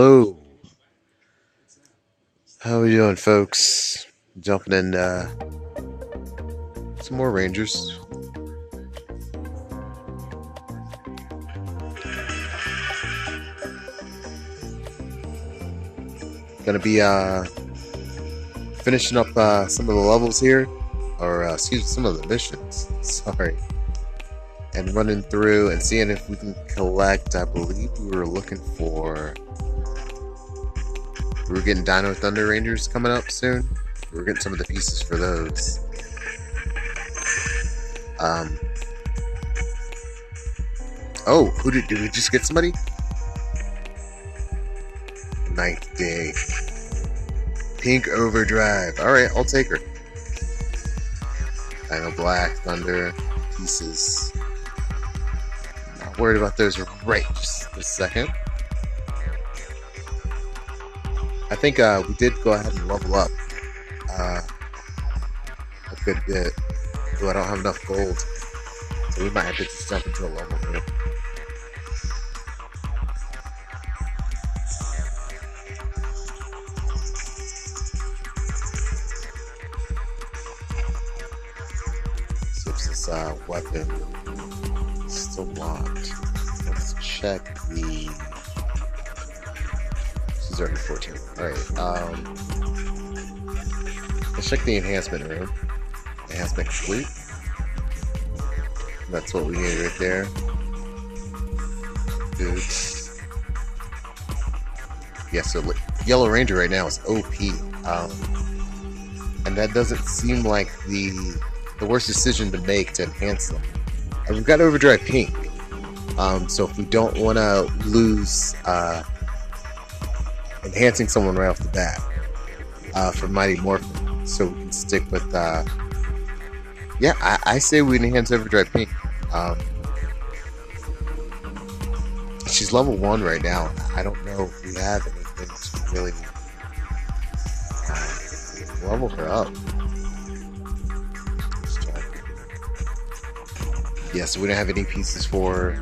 Hello, how we doing, folks? Jumping in some more Rangers. Gonna be finishing up some of the levels here, or excuse me, some of the missions. Sorry, and running through and seeing if we can collect. I believe we were looking for. We're getting Dino Thunder Rangers coming up soon. We're getting some of the pieces for those. Oh, who did we just get somebody? Ninth day. Pink Overdrive. Alright, I'll take her. Dino Black, Thunder, pieces. Not worried about those right just a second. I think we did go ahead and level up a good bit. Though I don't have enough gold. So we might have to just jump into a level here. See if this weapon is still locked. Let's check the... This is already 14. Alright, let's check the enhancement room. Enhancement complete. That's what we need right there. Boots. Yeah, so Yellow Ranger right now is OP. And that doesn't seem like the worst decision to make to enhance them. And we've got Overdrive Pink. So if we don't want to lose enhancing someone right off the bat for Mighty Morphin, so we can stick with yeah, I say we enhance Overdrive Pink. She's level 1 right now. I don't know if we have anything to really level her up. Let's check. Yeah, so we don't have any pieces for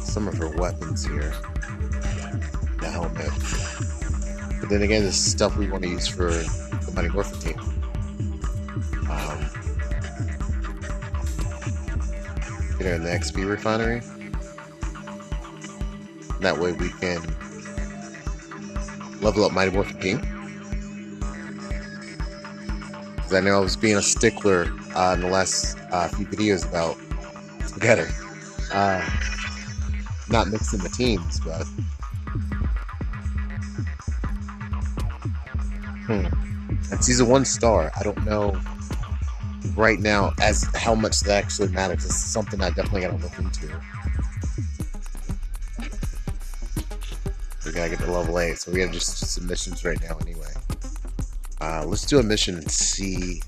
some of her weapons here. The helmet. But then again, this is stuff we want to use for the Mighty Morphin team. Get her in the XP refinery. That way we can level up Mighty Morphin King. Because I know I was being a stickler in the last few videos about together. Not mixing the teams, but and she's a 1-star. I don't know right now as how much that actually matters. It's something I definitely gotta look into. We gotta get to level 8, so we gotta just do some missions right now anyway. Let's do a mission and see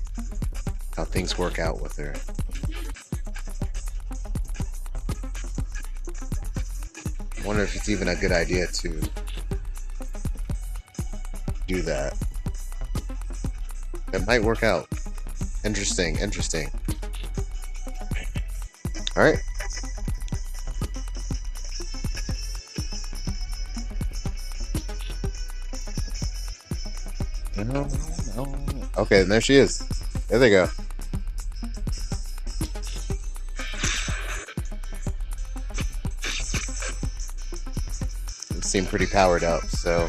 how things work out with her. I wonder if it's even a good idea to do that. It might work out. Interesting. Alright. No. Okay, and there she is. There they go. They seem pretty powered up, so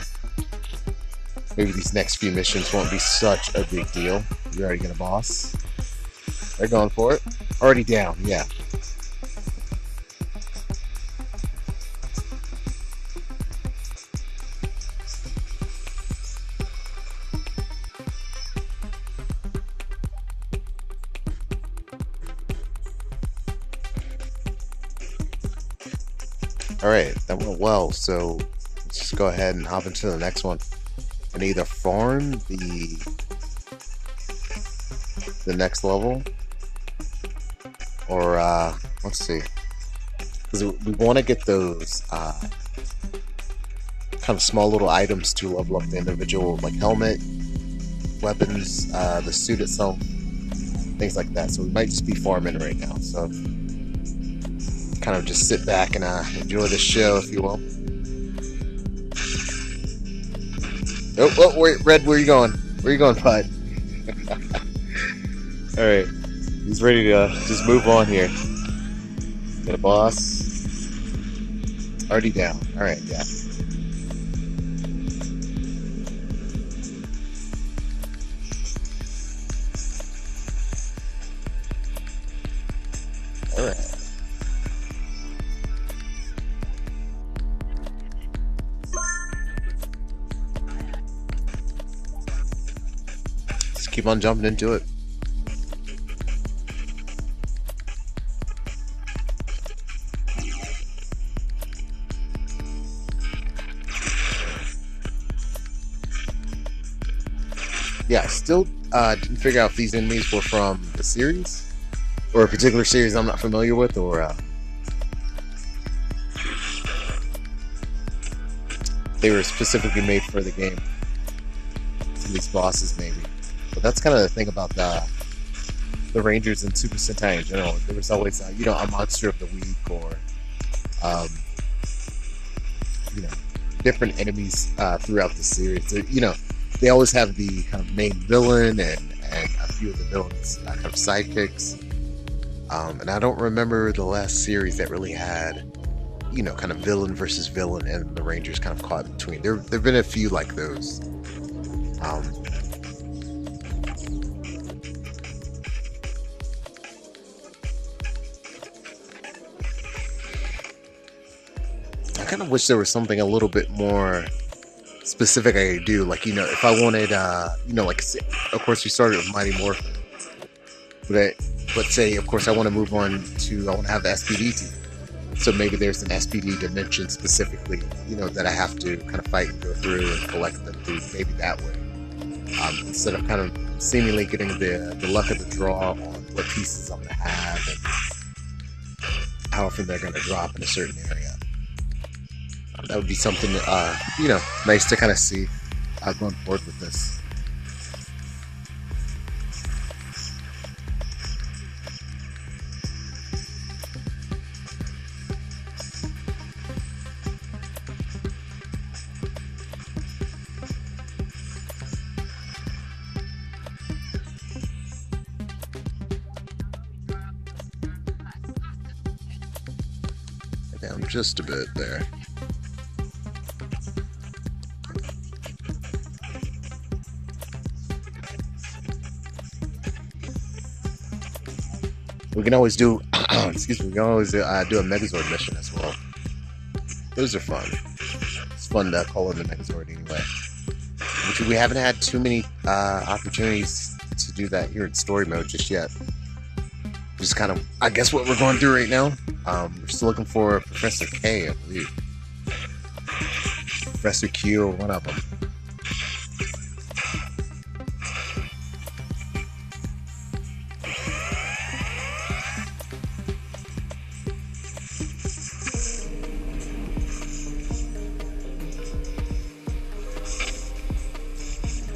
maybe these next few missions won't be such a big deal. You're already gonna boss. They're going for it. Already down, yeah. Alright, that went well, so let's just go ahead and hop into the next one. And either farm the next level, or let's see, because we want to get those kind of small little items to level up the individual, like helmet, weapons, the suit itself, things like that. So we might just be farming right now, so kind of just sit back and enjoy the show, if you will. Red, where you going? Where you going, bud? All right, he's ready to just move on here. Got a boss already down. All right, yeah. All right. Just keep on jumping into it. Yeah, I still didn't figure out if these enemies were from the series or a particular series I'm not familiar with, or they were specifically made for the game. Some of these bosses, maybe. But that's kind of the thing about the Rangers and Super Sentai in general. There was always, you know, a monster of the week, or you know, different enemies throughout the series. You know, they always have the kind of main villain and a few of the villains kind of sidekicks. And I don't remember the last series that really had, you know, kind of villain versus villain and the Rangers kind of caught in between. There've been a few like those. I kind of wish there was something a little bit more specific I could do. Like, you know, if I wanted, you know, like, of course we started with Mighty Morphin. But let's say, of course, I want to move on to, I want to have the SPD team. So maybe there's an SPD dimension specifically, you know, that I have to kind of fight and go through and collect them through, maybe that way. Instead of kind of seemingly getting the luck of the draw on what pieces I'm going to have and how often they're going to drop in a certain area. That would be something, you know, nice to kind of see going forward with this. Down just a bit there. We can always do, excuse me, we can always do a Megazord mission as well. Those are fun. It's fun to call in the Megazord anyway. Which we haven't had too many opportunities to do that here in story mode just yet. Just kind of, I guess, what we're going through right now. We're still looking for Professor K, I believe. Professor Q, or one of them.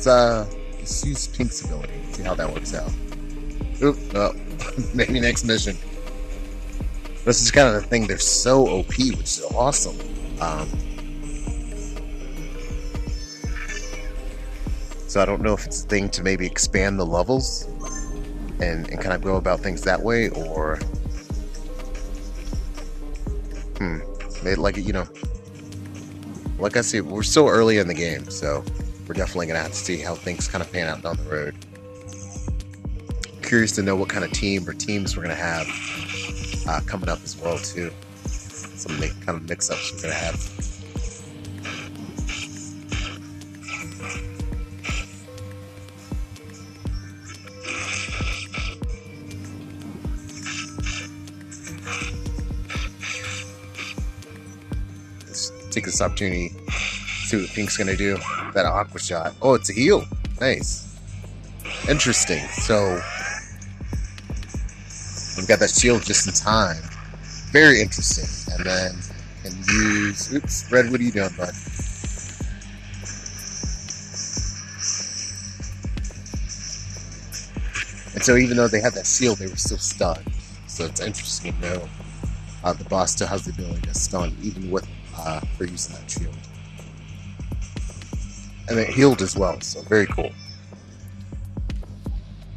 Let's use Pink's ability. See how that works out. Oop, oh, maybe next mission. This is kind of the thing. They're so OP, which is awesome. So I don't know if it's a thing to maybe expand the levels and kind of go about things that way, or maybe, like, you know, like I said, we're so early in the game, so we're definitely gonna have to see how things kind of pan out down the road. Curious to know what kind of team or teams we're gonna have coming up as well too. Some kind of mix-ups we're gonna have. Let's take this opportunity, see what Pink's gonna do. That aqua shot. Oh, it's a heal. Nice. Interesting. So we've got that shield just in time. Very interesting. And then can use. Oops, Red, what are you doing, bud? And so even though they had that shield, they were still stunned. So it's interesting to know the boss still has the ability to stun even with for using that shield. and it healed as well, so very cool.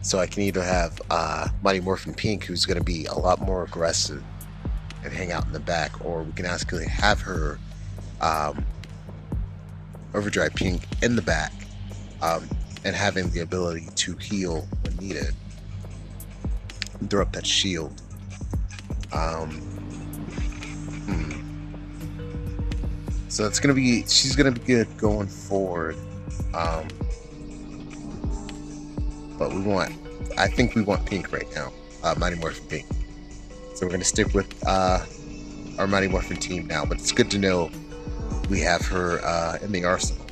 So I can either have Mighty Morphin Pink, who's going to be a lot more aggressive and hang out in the back, or we can actually have her Overdrive Pink in the back, and having the ability to heal when needed and throw up that shield. So it's gonna be, she's gonna be good going forward. But I think we want Pink right now, Mighty Morphin Pink. So we're gonna stick with our Mighty Morphin team now. But it's good to know we have her in the arsenal.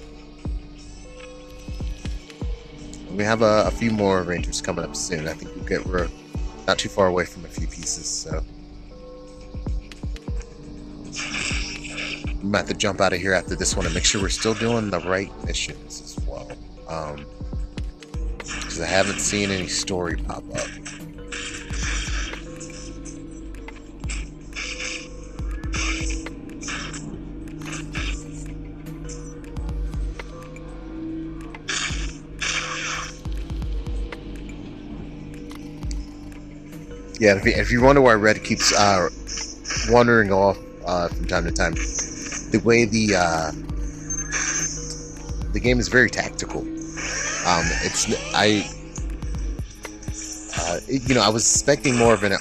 We have a few more Rangers coming up soon. I think we're not too far away from a few pieces, so we might have to jump out of here after this one and make sure we're still doing the right missions as well. Because I haven't seen any story pop up. Yeah, if you wonder why Red keeps wandering off from time to time, the way the game is very tactical. I was expecting more of an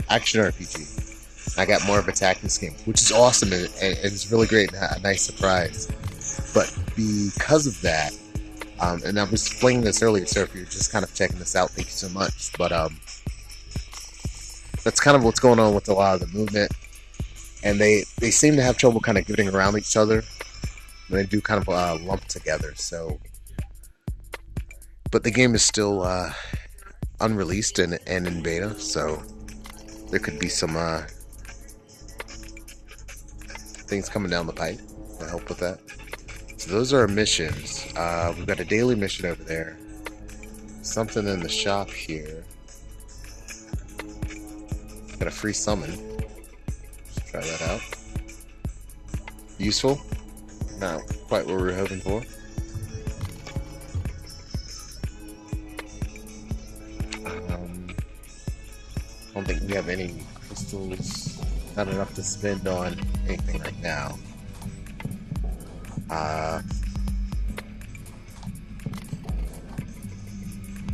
action RPG. I got more of a tactics game, which is awesome and it's really great and a nice surprise. But because of that, and I was explaining this earlier, so if you're just kind of checking this out, thank you so much. But that's kind of what's going on with a lot of the movement, and they seem to have trouble kind of getting around each other. And they do kind of lump together. So, but the game is still unreleased and in beta, so there could be some things coming down the pipe to help with that. So those are our missions. We've got a daily mission over there. Something in the shop here. Got a free summon. Let's try that out. Useful? Not quite what we were hoping for. I don't think we have any crystals. Not enough to spend on anything right now.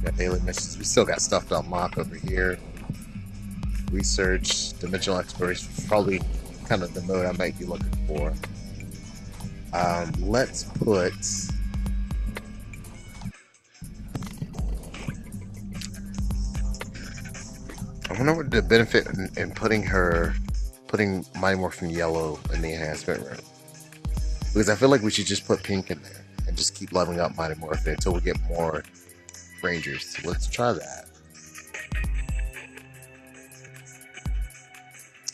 Got daily missions. We still got stuff to unlock over here. Research, dimensional exploration, probably kind of the mode I might be looking for. Let's put I wonder what the benefit in putting Mighty Morphin Yellow in the enhancement room, because I feel like we should just put Pink in there and just keep leveling up Mighty Morphin until we get more Rangers. So let's try that.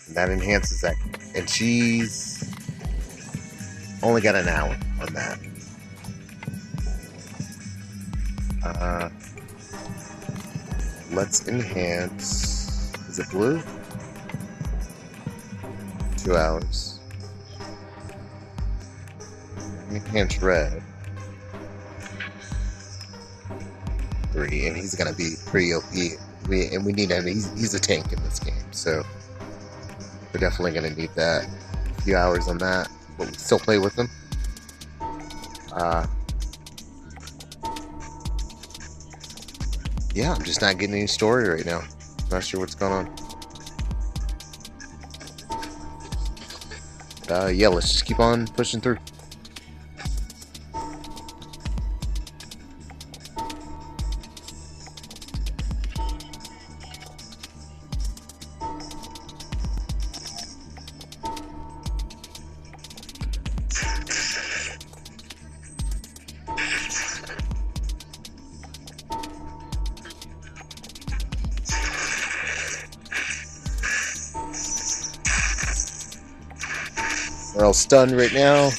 That enhances that, and she's only got an hour on that. Let's enhance. Is it blue? 2 hours. Enhance red. 3, and he's gonna be pretty OP. We need him. He's a tank in this game, so. We're definitely going to need that. A few hours on that, but we still play with them. Yeah, I'm just not getting any story right now. Not sure what's going on. Yeah, let's just keep on pushing through. We're all stunned right now.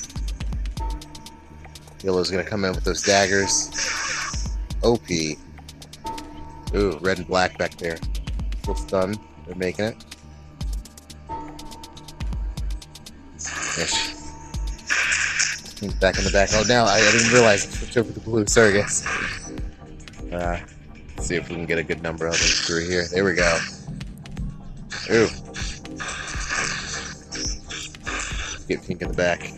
Yellow's gonna come in with those daggers. OP. Ooh, red and black back there. Still stunned. They're making it. Ish. He's back in the back. Oh, now I didn't realize I switched over to blue. Sorry, guys. Let's see if we can get a good number of them through here. There we go. Ooh. Get pink in the back.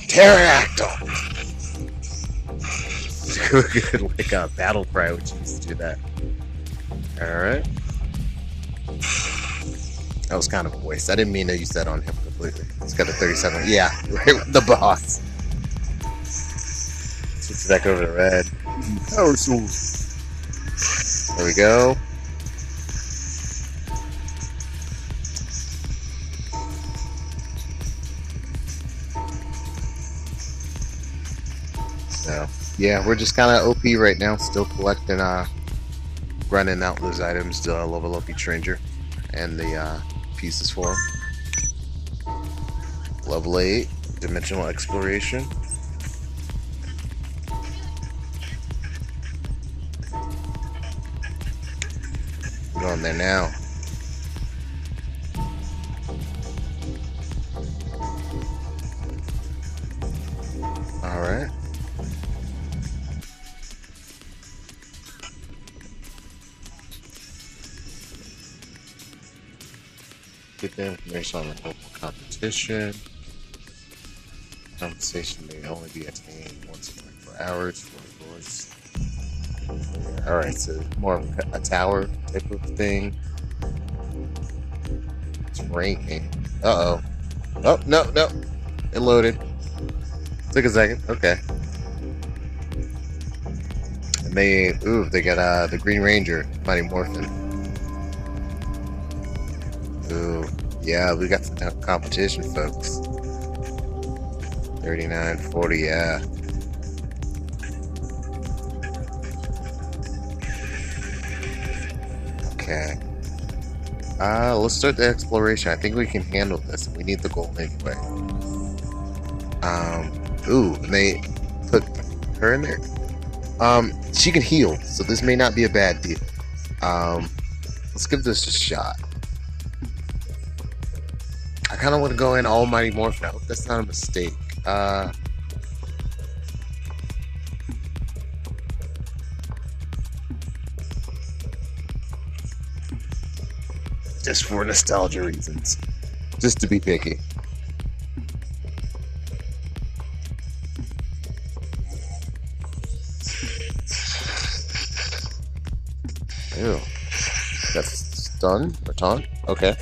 Pterodactyl! Good, like a battle cry, which used to do that. Alright. That was kind of a waste. I didn't mean to use that on him completely. He's got a 37. Yeah, right with the boss. Switch back over to red. Power source. There we go. So, yeah, we're just kind of OP right now. Still collecting, running out those items to level up each ranger. And the pieces for him. Level 8, Dimensional Exploration. We're on there now. Alright. Get the information on the local competition. Compensation may only be attained once in 24 hours for rewards. Alright, so more of a tower type of thing. It's ranking. Uh-oh. Oh, no. It loaded. Took a second. Okay. And they got the Green Ranger, Mighty Morphin. Ooh, yeah, we got some competition, folks. 39, 40, yeah. Okay. Let's start the exploration. I think we can handle this. We need the gold anyway. Ooh, and they put her in there. She can heal, so this may not be a bad deal. Let's give this a shot. I kind of want to go in Almighty Morphin. I hope that's not a mistake. Just for nostalgia reasons. Just to be picky. Ew. That's stun or taunt? Okay.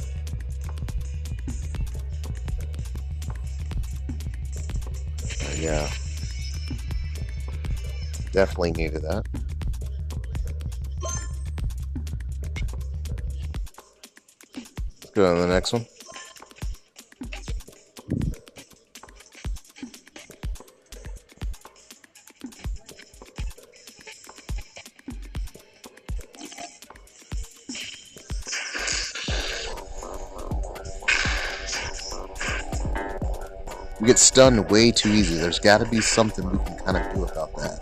Yeah. Definitely needed that. Let's go on to the next one. We get stunned way too easy. There's got to be something we can kind of do about that.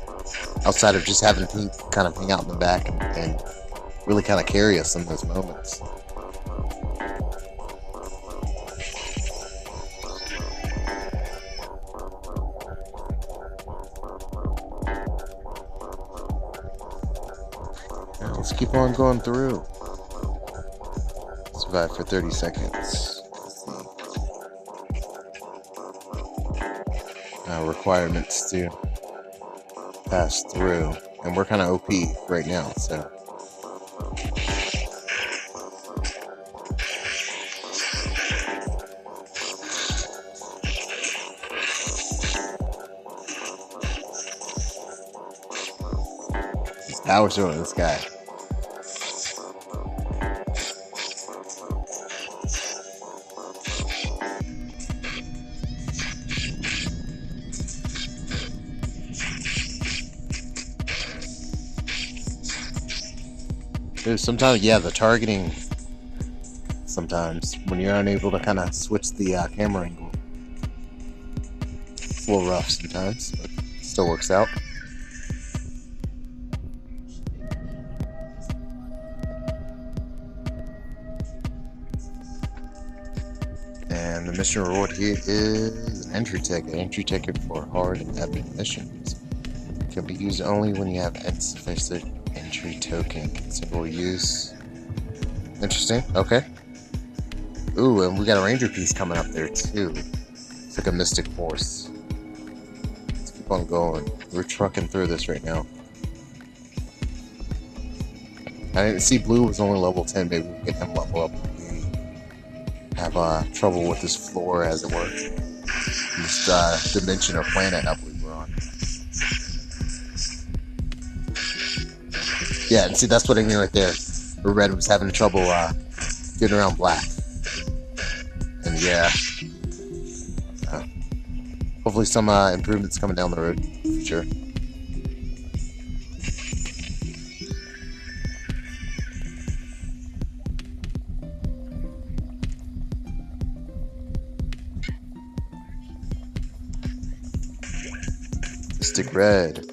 Outside of just having Pink kind of hang out in the back and really kind of carry us in those moments. Now let's keep on going through. Survive for 30 seconds. Requirements to pass through, and we're kind of OP right now, so these powers are on this guy. Sometimes, yeah, the targeting, sometimes, when you're unable to kind of switch the camera angle, it's a little rough sometimes, but it still works out. And the mission reward here is Entry ticket. Entry ticket for hard and epic missions. Can be used only when you have insufficient entry token. Single use. Interesting. Okay. Ooh, and we got a ranger piece coming up there too. It's like a mystic force. Let's keep on going. We're trucking through this right now. I didn't see Blue was only level 10. Maybe we can get him level up. We have trouble with this floor, as it were. This dimension or planet, I believe we're on. Yeah, and see, that's what I mean right there. Where Red was having trouble getting around Black. And yeah. Hopefully some improvements coming down the road, for sure. Mystic Red.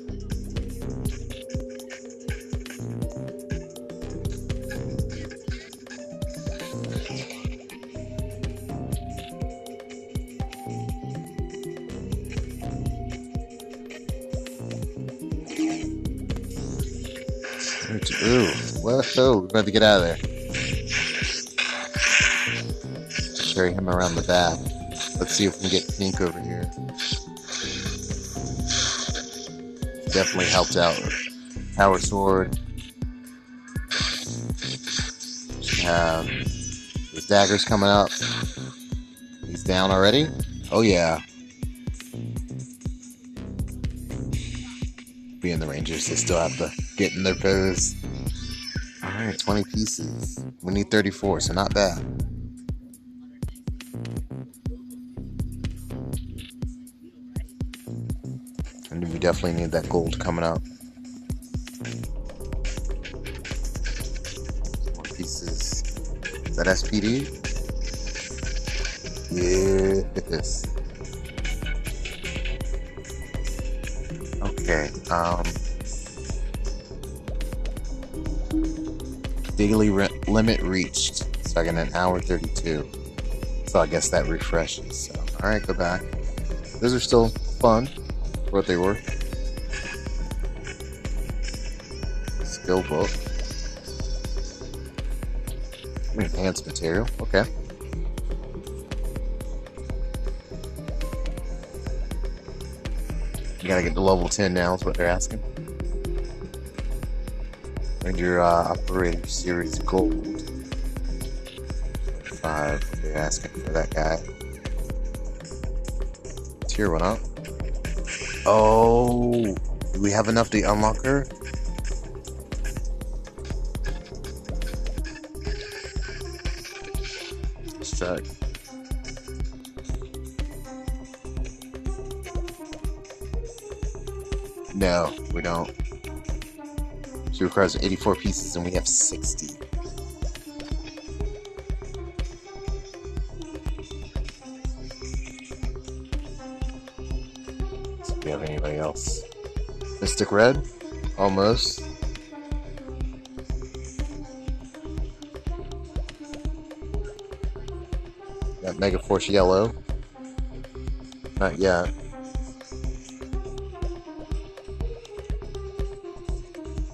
Ooh, whoa, we're about to get out of there. Carry him around the back. Let's see if we can get Pink over here. Definitely helped out. Power Sword. Should have his daggers coming up. He's down already. Oh yeah. Being the Rangers, they still have to get in their pose. Alright, 20 pieces. We need 34, so not bad. And we definitely need that gold coming up. More pieces. Is that SPD? Yes. Okay, daily limit reached. So I got an hour 32. So I guess that refreshes. So, alright, go back. Those are still fun for what they were. Skill book. Enhanced material. Okay. You gotta get to level 10 now, is what they're asking. Ranger Operator Series Gold. 5, they're asking for that guy. Tier 1 up. Oh, do we have enough to unlock her? Let's check. No, we don't. She requires 84 pieces and we have 60. So do we have anybody else? Mystic Red? Almost. Got Mega Force Yellow. Not yet.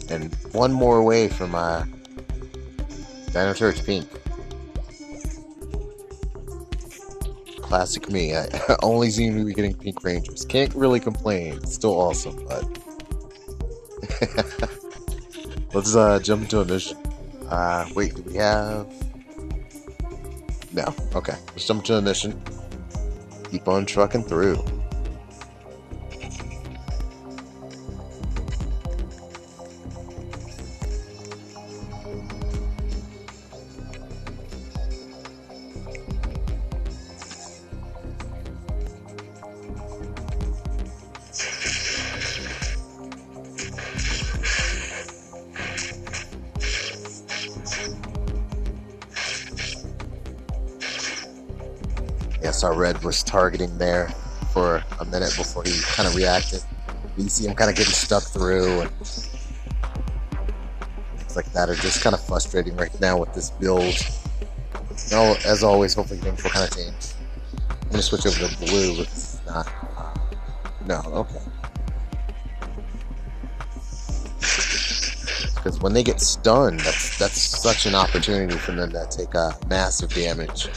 And one more away from Dino Turret Pink. Classic me. I only seem to be getting Pink Rangers. Can't really complain. It's still awesome, but let's jump into a mission. Wait, do we have? No. Okay. Let's jump into a mission. Keep on trucking through. Yes, our Red was targeting there for a minute before he kind of reacted. You see him kind of getting stuck through, and things like that are just kind of frustrating right now with this build. As always, hopefully things will kind of change. I'm going to switch over to Blue. not. No, okay. Because when they get stunned, that's such an opportunity for them to take massive damage.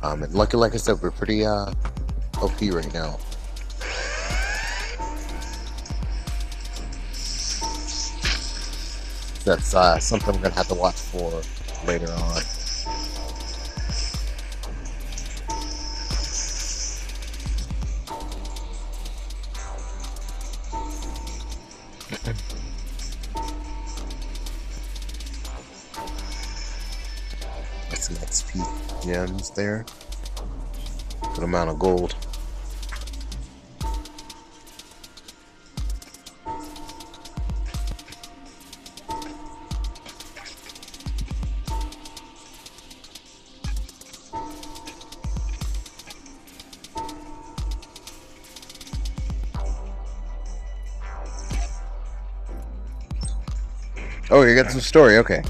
And lucky, like I said, we're pretty OP right now. That's something I'm gonna have to watch for later on. Got some XP gems there. Good amount of gold. Oh, you got some story, okay.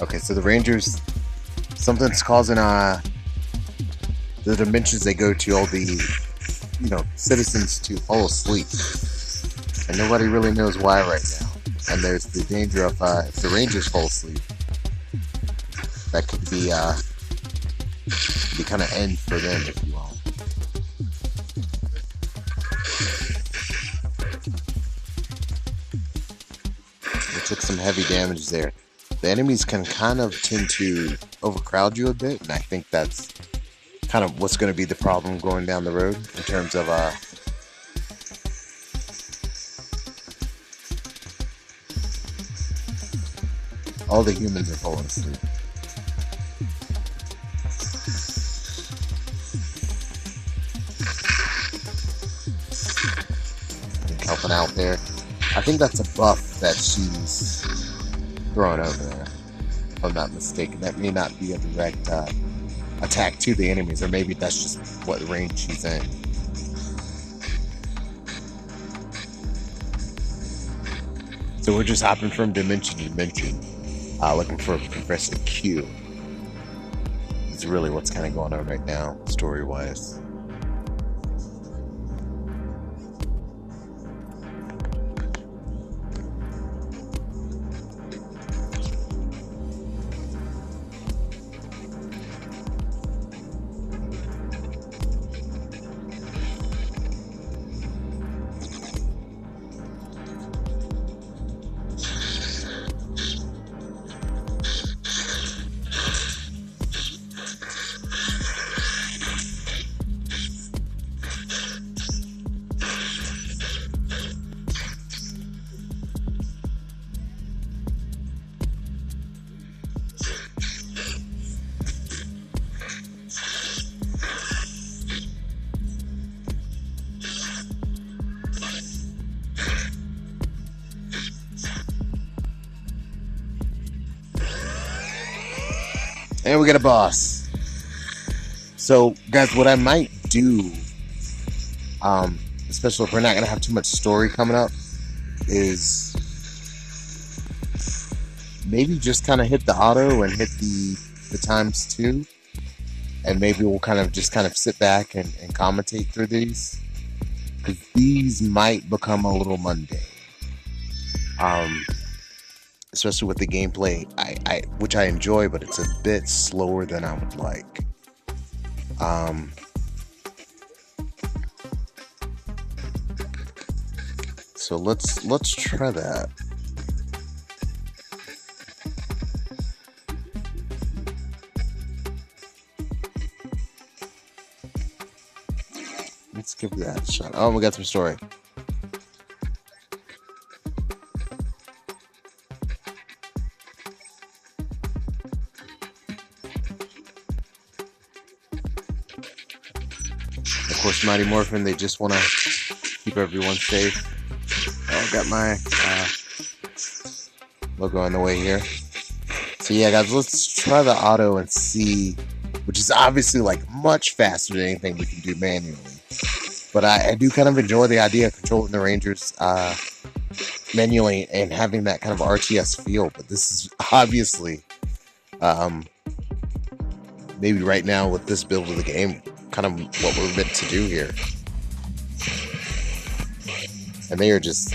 Okay, so the Rangers, something's causing the dimensions they go to, all the, citizens to fall asleep. And nobody really knows why right now. And there's the danger of, if the Rangers fall asleep, that could be the kind of end for them, if you will. We took some heavy damage there. The enemies can kind of tend to overcrowd you a bit, and I think that's kind of what's going to be the problem going down the road in terms of all the humans are falling asleep. Helping out there. I think that's a buff that she's throwing over there, if I'm not mistaken. That may not be a direct attack to the enemies, or maybe that's just what range she's in. So we're just hopping from dimension to dimension, looking for Professor Q. It's really what's kind of going on right now, story-wise. And we got a boss. So, guys, what I might do, especially if we're not going to have too much story coming up, is maybe just kind of hit the auto and hit the ×2. And maybe we'll kind of sit back and commentate through these. Because these might become a little mundane. Especially with the gameplay, which I enjoy, but it's a bit slower than I would like. So let's try that. Let's give that a shot. Oh, we got some story. Of course, Mighty Morphin, they just want to keep everyone safe. Oh, got my logo on the way here. So yeah, guys, let's try the auto and see, which is obviously like much faster than anything we can do manually. But I do kind of enjoy the idea of controlling the Rangers manually and having that kind of RTS feel. But this is obviously, um, maybe right now with this build of the game, kind of what we're meant to do here. And they are just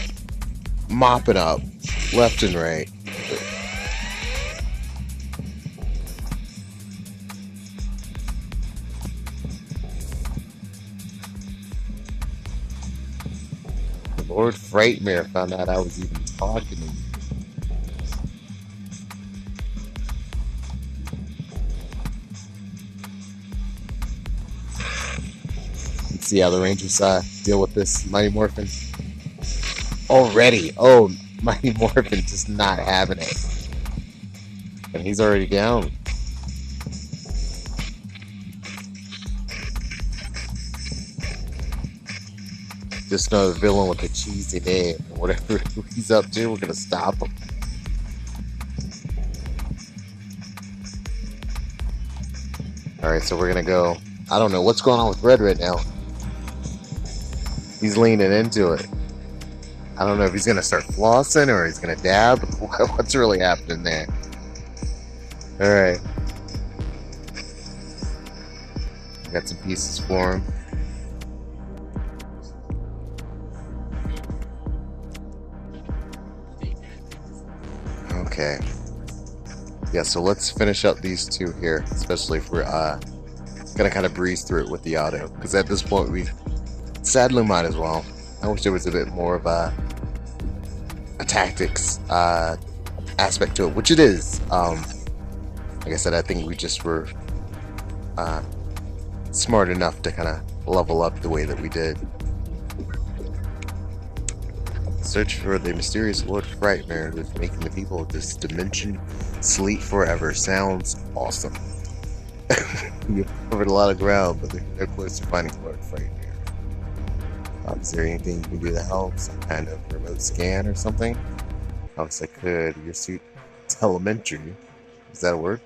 mopping up left and right. Lord Frightmare found out I was even talking to you. Let's see how the Rangers deal with this Mighty Morphin. Already. Oh, Mighty Morphin just not having it. And he's already down. Just another villain with a cheesy name. And whatever he's up to, we're gonna stop him. Alright, so we're gonna go. I don't know what's going on with Red right now. He's leaning into it. I don't know if he's gonna start flossing or he's gonna dab. What's really happening there? Alright. Got some pieces for him. Okay. Yeah, so let's finish up these two here, especially if we're gonna kind of breeze through it with the auto, because at this point we sadly might as well. I wish there was a bit more of a tactics aspect to it, which it is. Like I said, I think we just were smart enough to kind of level up the way that we did. Search for the mysterious Lord Frightmare who is making the people of this dimension sleep forever. Sounds awesome. You've covered a lot of ground, but they're close to finding Lord Frightmare. Is there anything you can do to help? Some kind of remote scan or something? Obviously I could. Your suit telemetry. Is that a word?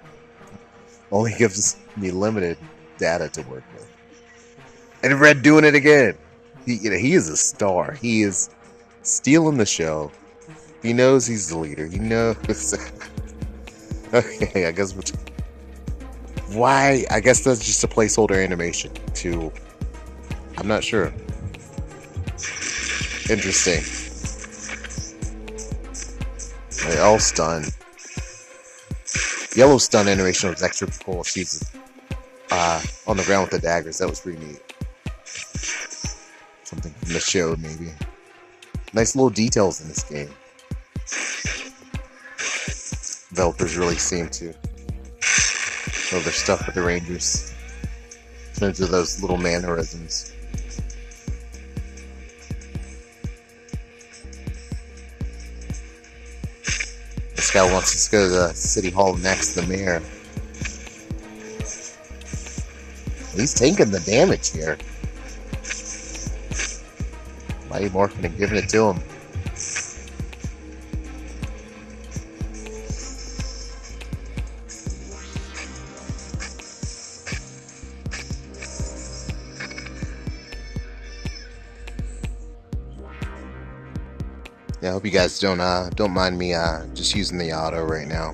Only gives me limited data to work with. And Red doing it again. He is a star. He is stealing the show. He knows he's the leader. He knows. Okay, I guess. Why? I guess that's just a placeholder animation to. I'm not sure. Interesting. They're all stunned. Yellow stun animation was extra cool. She's on the ground with the daggers. That was pretty neat. Something from the show, maybe. Nice little details in this game. Developers really seem to know their stuff with the Rangers in terms of those little mannerisms. This guy wants us to go to the city hall next to the mayor. He's taking the damage here. Mighty Morphin and giving it to him. Yeah, I hope you guys don't mind me just using the auto right now.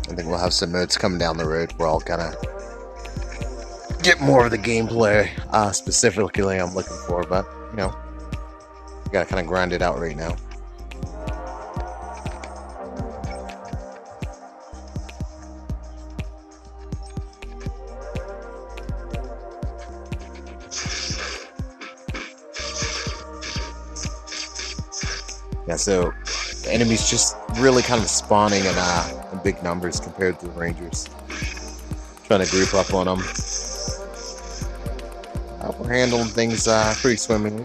I think we'll have some modes coming down the road where I'll kind of get more of the gameplay specifically I'm looking for, but you know, you gotta kind of grind it out right now. Yeah, so the enemies just really kind of spawning in big numbers compared to the Rangers. Trying to group up on them. We're handling things pretty swimmingly.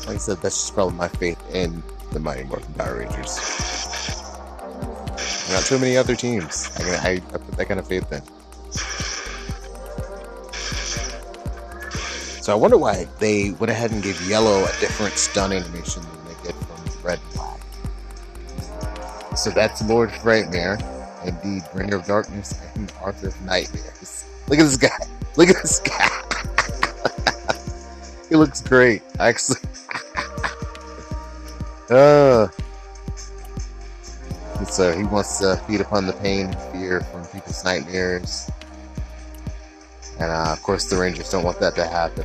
Like I said, that's just probably my faith in the Mighty Morphin Power Rangers. Not too many other teams I put that kind of faith in. So I wonder why they went ahead and gave Yellow a different stun animation than they did from Red and Black. So that's Lord Frightmare. Indeed, bringer of darkness and author of nightmares. Look at this guy. Look at this guy. He looks great, actually. So he wants to feed upon the pain and fear from people's nightmares. And of course the Rangers don't want that to happen.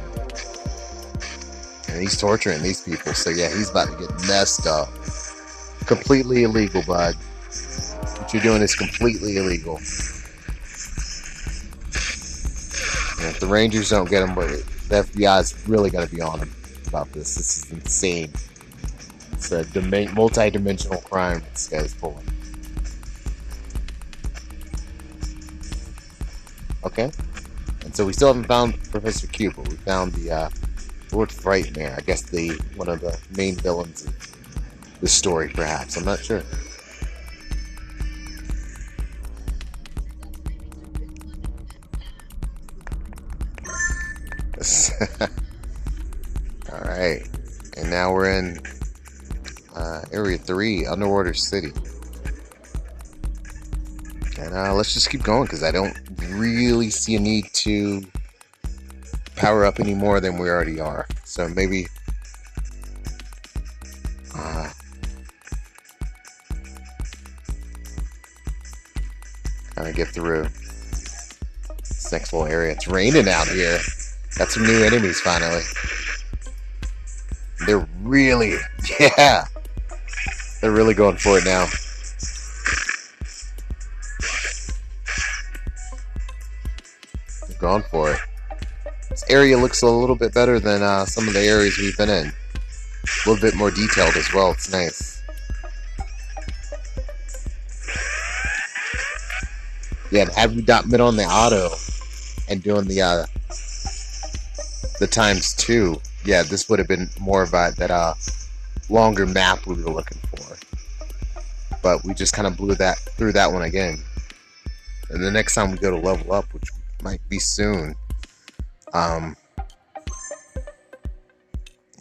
And he's torturing these people, so yeah, he's about to get messed up. Completely illegal, bud. What you're doing is completely illegal. And if the Rangers don't get him, the FBI is really going to be on him about this. This is insane. It's a multi-dimensional crime this guy's pulling. Okay. And so we still haven't found Professor Q, but we found the Lord Frightmare. I guess one of the main villains of the story, perhaps. I'm not sure. Alright. And now we're in Area 3, Underwater City. And let's just keep going, because I don't really see a need to power up any more than we already are. So maybe kind of get through this next little area. It's raining out here. Got some new enemies finally. They're really, yeah, they're really going for it now. They're going for it. This area looks a little bit better than some of the areas we've been in. A little bit more detailed as well. It's nice. Yeah, and had we not been on the auto and doing the ×2, yeah, this would have been more of that longer map we were looking for. But we just kind of blew through that one again. And the next time we go to level up, which might be soon, you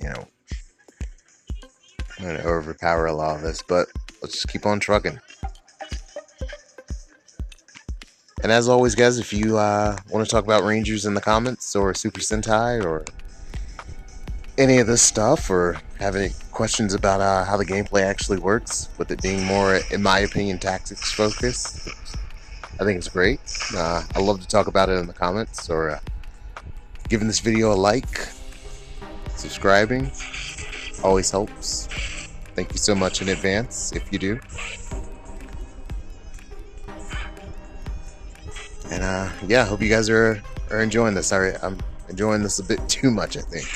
know, I'm gonna overpower a lot of this, but let's just keep on trucking. And as always, guys, if you want to talk about Rangers in the comments, or Super Sentai, or any of this stuff, or have any questions about how the gameplay actually works, with it being more, in my opinion, tactics focused, I think it's great. I love to talk about it in the comments, or giving this video a like, subscribing, always helps. Thank you so much in advance if you do. And yeah, I hope you guys are enjoying this. I'm enjoying this a bit too much, I think.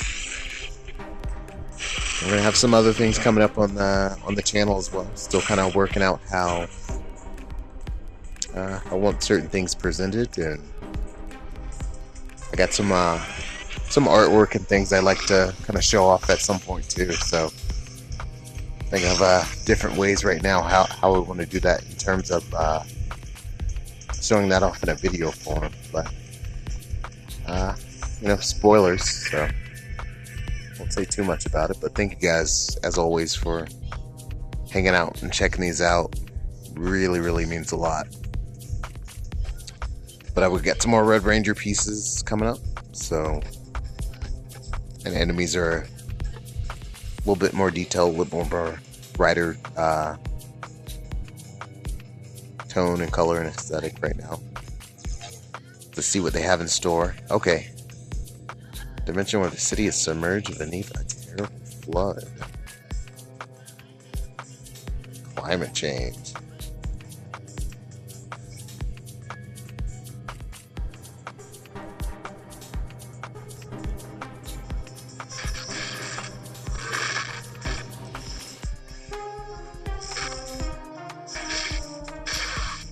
We're gonna have some other things coming up on the channel as well. Still kind of working out how I want certain things presented, and I got some artwork and things I like to kind of show off at some point too. So I think of different ways right now how I want to do that in terms of showing that off in a video form. But you know, spoilers, so won't say too much about it. But thank you guys, as always, for hanging out and checking these out. Really means a lot. But I will get some more Red Ranger pieces coming up, so, and enemies are a little bit more detailed, a little more brighter tone and color and aesthetic right now. Let's see what they have in store. Okay. Dimension where the city is submerged beneath a terrible flood. Climate change.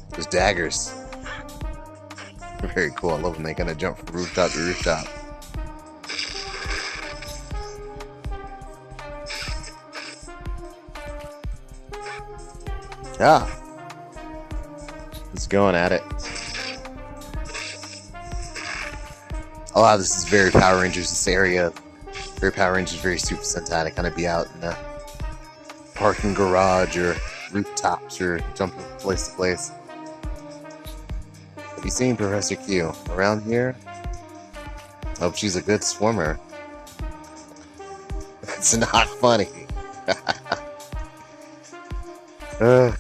There's daggers. Very cool. I love when they kind of jump from rooftop to rooftop. Yeah. It's going at it. A lot of this is very Power Rangers, this area. Very Power Rangers, very Super Sentai to kind of be out in the parking garage or rooftops or jumping from place to place. You seen Professor Q around here? Hope she's a good swimmer. It's not funny. uh,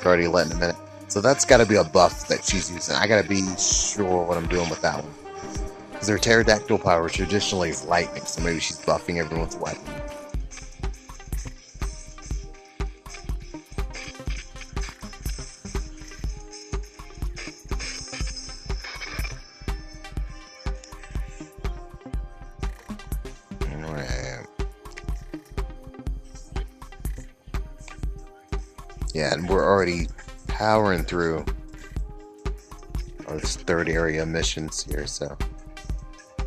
already letting a minute. So that's got to be a buff that she's using. I got to be sure what I'm doing with that one. Because her pterodactyl power traditionally is lightning, so maybe she's buffing everyone's weapon. Yeah, and we're already powering through those third area missions here, so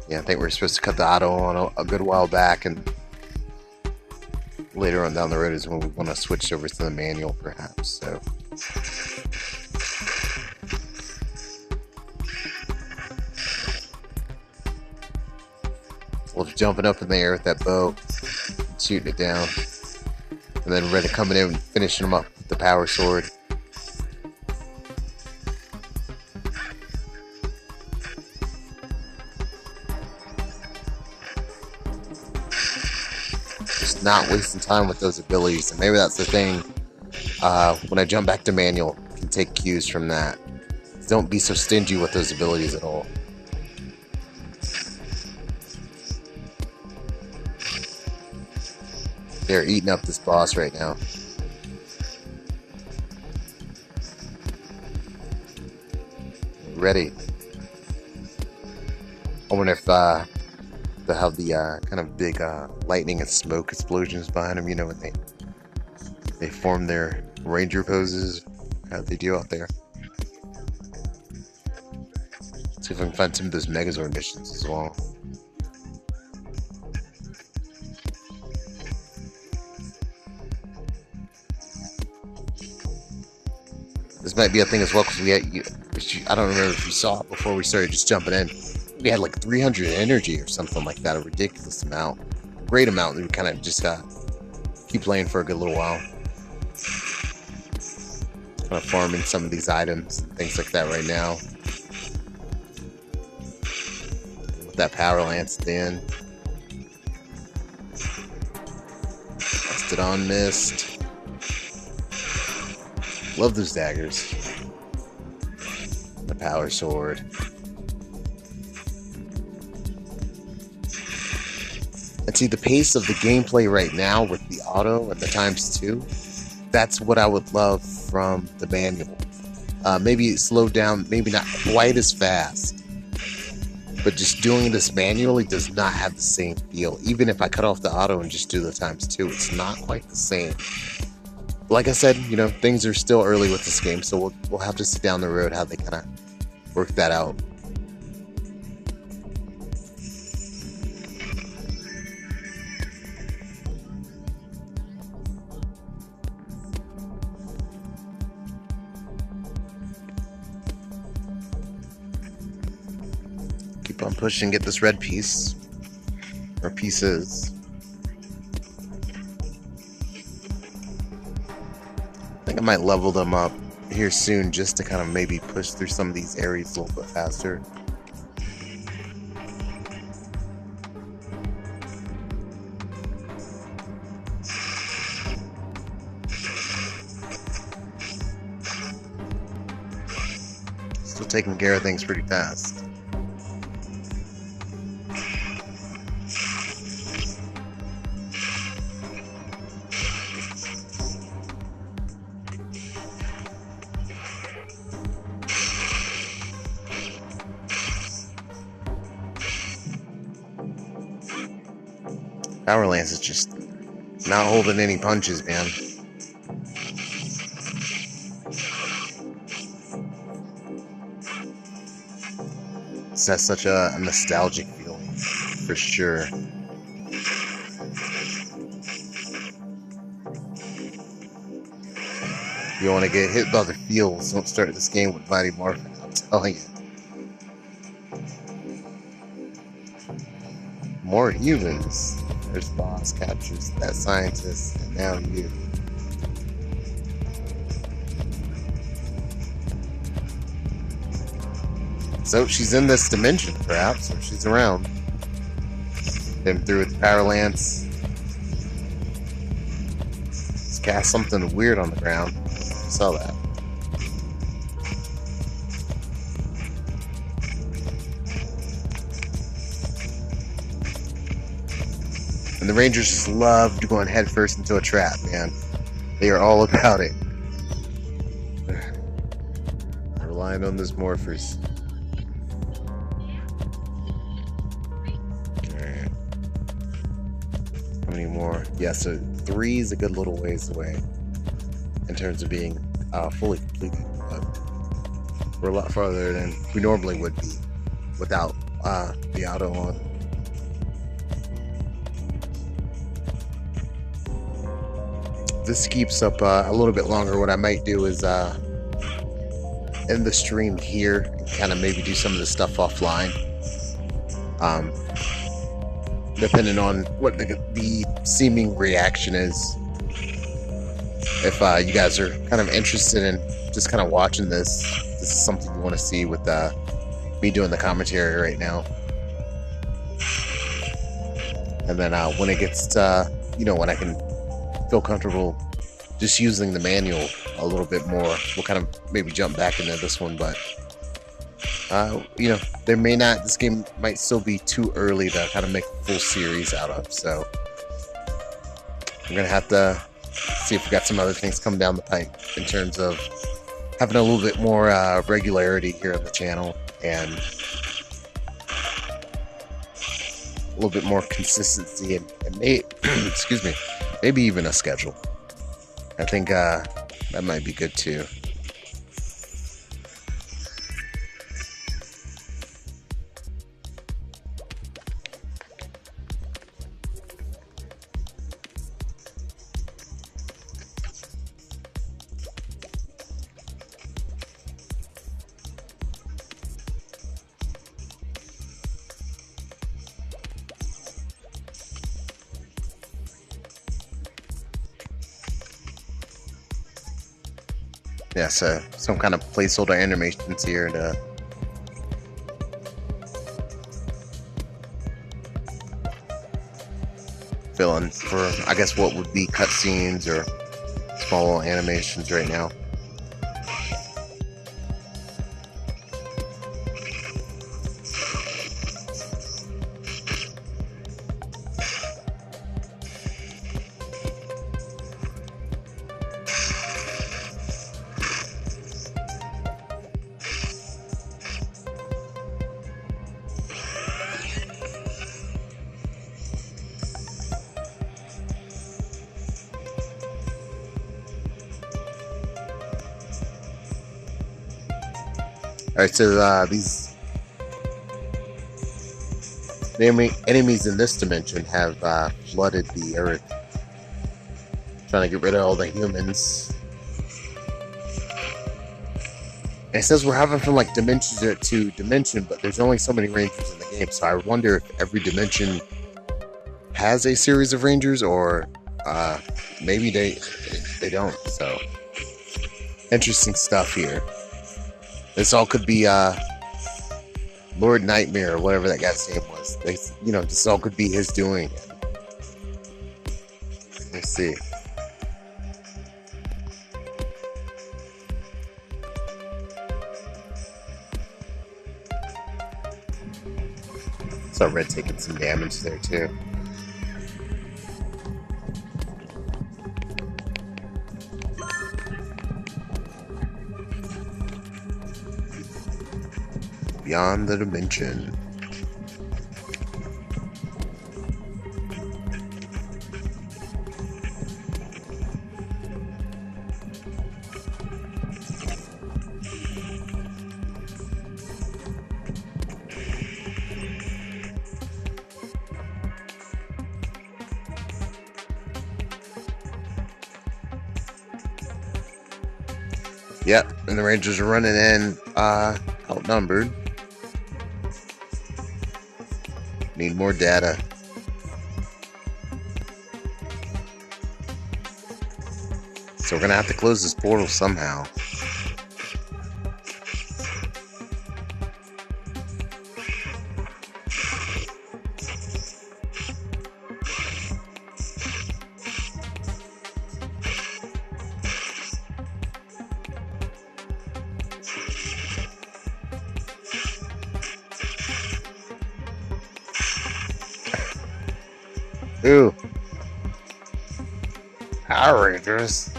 yeah, I think we're supposed to cut the auto on a good while back, and later on down the road is when we want to switch over to the manual, perhaps. So we'll be jumping up in the air with that bow, shooting it down, and then ready coming in and finishing them up with the power sword. Just not wasting time with those abilities, and maybe that's the thing. When I jump back to manual, I can take cues from that. Don't be so stingy with those abilities at all. They're eating up this boss right now. Ready. I wonder if they'll have the kind of big lightning and smoke explosions behind them, you know, when they form their ranger poses. How they do out there. See if I can find some of those Megazord missions as well. This might be a thing as well, because we had, I don't remember if you saw it before we started just jumping in. We had like 300 energy or something like that, a ridiculous amount. Great amount that we kind of just keep playing for a good little while. Kind of farming some of these items and things like that right now. With that power lance at the end. Busted on mist. Love those daggers. The power sword. And see, the pace of the gameplay right now with the auto and the ×2, that's what I would love from the manual. Maybe it slowed down, maybe not quite as fast. But just doing this manually does not have the same feel. Even if I cut off the auto and just do the ×2, it's not quite the same. Like I said, you know, things are still early with this game, so we'll have to see down the road how they kind of work that out. Keep on pushing, get this red piece, or pieces. I think I might level them up here soon just to kind of maybe push through some of these areas a little bit faster. Still taking care of things pretty fast. Power Lance is just not holding any punches, man. This has such a nostalgic feeling, for sure. If you want to get hit by the feels, don't start this game with Mighty Morphin, I'm telling you. More humans. There's boss captures that scientist, and now you. So she's in this dimension, perhaps, or she's around. Him through with the power lance. Let's cast something weird on the ground. Saw that. And the Rangers just love going headfirst into a trap, man. They are all about it. They're relying on those morphers. Alright. How many more? Yeah, so 3 is a good little ways away in terms of being fully completed. But we're a lot farther than we normally would be without the auto on. This keeps up a little bit longer. What I might do is end the stream here and kind of maybe do some of the stuff offline, depending on what the seeming reaction is. If you guys are kind of interested in just kind of watching this is something you want to see with me doing the commentary right now. And then when it gets to, when I can feel comfortable just using the manual a little bit more, we'll kind of maybe jump back into this one. But this game might still be too early to kind of make a full series out of, so I'm gonna have to see if we got some other things come down the pipe in terms of having a little bit more regularity here on the channel and a little bit more consistency and excuse me, maybe even a schedule. I think that might be good too. Yeah, so some kind of placeholder animations here to fill in for, I guess, what would be cutscenes or small animations right now. Alright, so these enemies in this dimension have flooded the earth, trying to get rid of all the humans. And it says we're having from like dimension to dimension, but there's only so many rangers in the game, so I wonder if every dimension has a series of rangers, or maybe they don't. So interesting stuff here. This all could be Lord Nightmare or whatever that guy's name was. This all could be his doing. Let's see. So Red taking some damage there too. Beyond the dimension. Yep, and the Rangers are running in outnumbered. Need more data. So we're gonna have to close this portal somehow. Ooh, Power Rangers.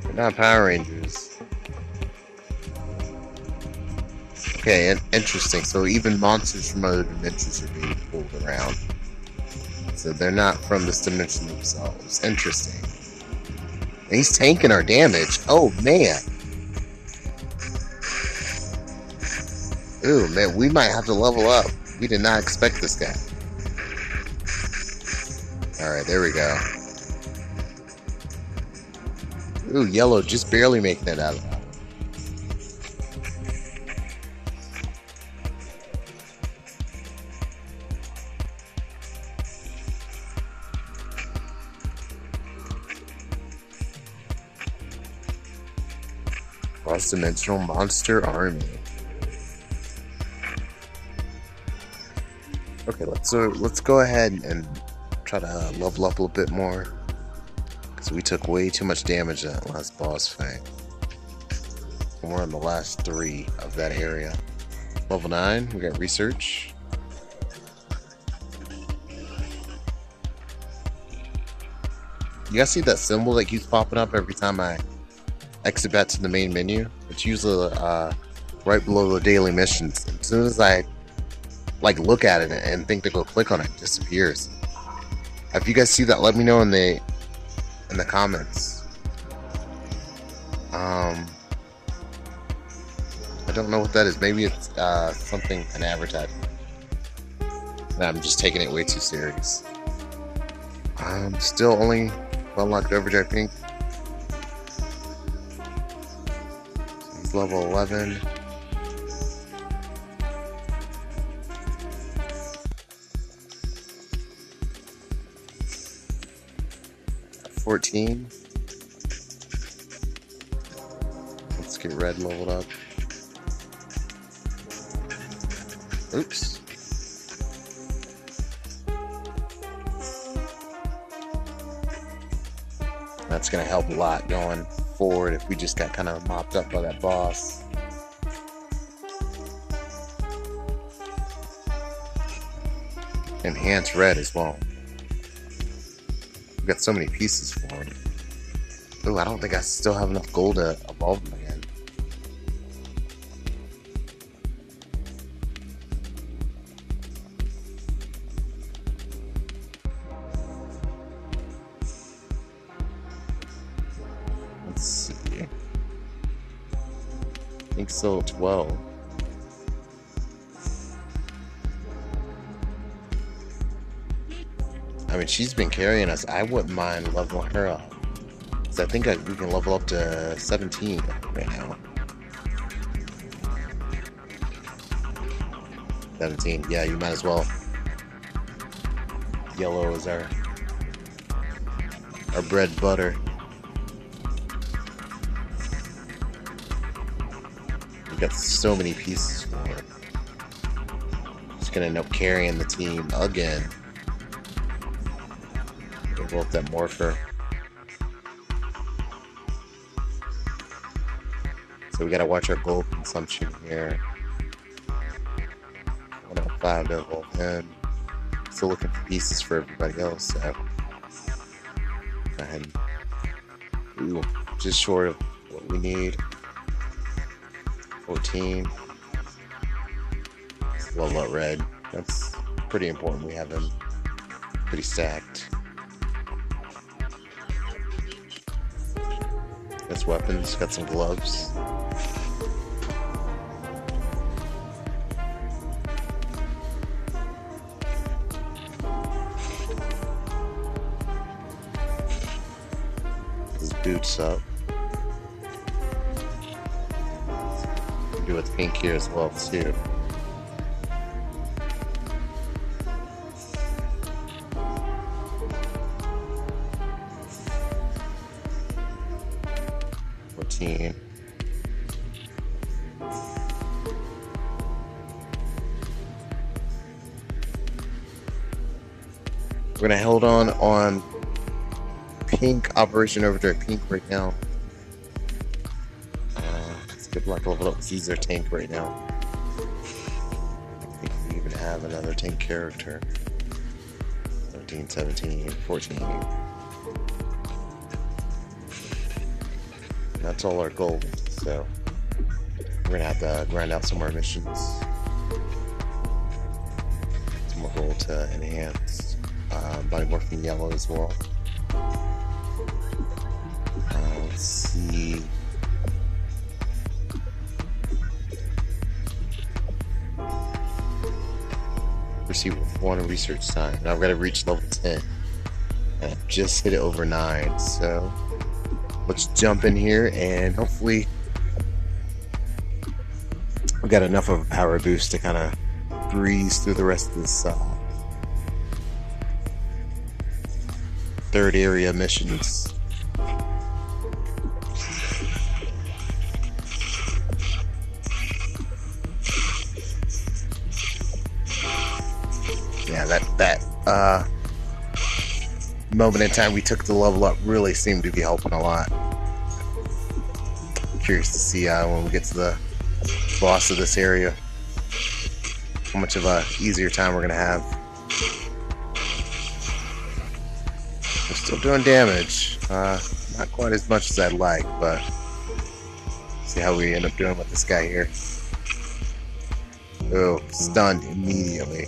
They're not Power Rangers. Okay, interesting. So even monsters from other dimensions are being pulled around. So they're not from this dimension themselves. Interesting. And he's tanking our damage. Oh, man. Ooh, man, we might have to level up. We did not expect this guy. Alright, there we go. Ooh, yellow just barely making it out of that. Cross-dimensional monster army. Okay, let's go ahead and try to level up a little bit more, because we took way too much damage in that last boss fight. And we're on the last 3 of that area. Level 9, we got research. You guys see that symbol that keeps popping up every time I exit back to the main menu? It's usually right below the daily missions. As soon as I look at it and think to go click on it, it disappears. If you guys see that, let me know in the comments. I don't know what that is. Maybe it's something, an advertisement. I'm just taking it way too serious. Still only unlocked Overdrive Pink. So he's level 11. Let's get red leveled up. Oops. That's gonna help a lot going forward if we just got kind of mopped up by that boss. Enhance red as well. We've got so many pieces for him. Ooh, I don't think I still have enough gold to evolve them again. Let's see. I think still 12. I mean, she's been carrying us. I wouldn't mind leveling her up, because I think we can level up to 17 right now. 17, yeah, you might as well. Yellow is our bread and butter. We've got so many pieces for it. Just gonna end up carrying the team again. Roll up that morpher. So we gotta watch our gold consumption here. 105 to evolve him. Still looking for pieces for everybody else, so go ahead. Ooh, just short of what we need. 14. Let's level up red. That's pretty important. We have him pretty stacked. Got weapons, got some gloves. His boots up. Do with pink here as well too. We're gonna hold on pink, Operation Overdrive Pink right now. Good luck level up. He's their tank right now. I think we even have another tank character. 13, 17, 14. That's all our gold, so we're gonna have to grind out some more missions. Some more gold to enhance. Body morphing yellow as well. Let's see. Proceed with 1 research time. Now I've got to reach level 10. And I've just hit it over 9, so let's jump in here and hopefully we got enough of a power boost to kind of breeze through the rest of this third area missions. Yeah, that moment in time we took the level up really seemed to be helping a lot. Curious to see when we get to the boss of this area how much of a easier time we're gonna have. We're still doing damage, not quite as much as I'd like, but see how we end up doing with this guy here. Oh, stunned immediately.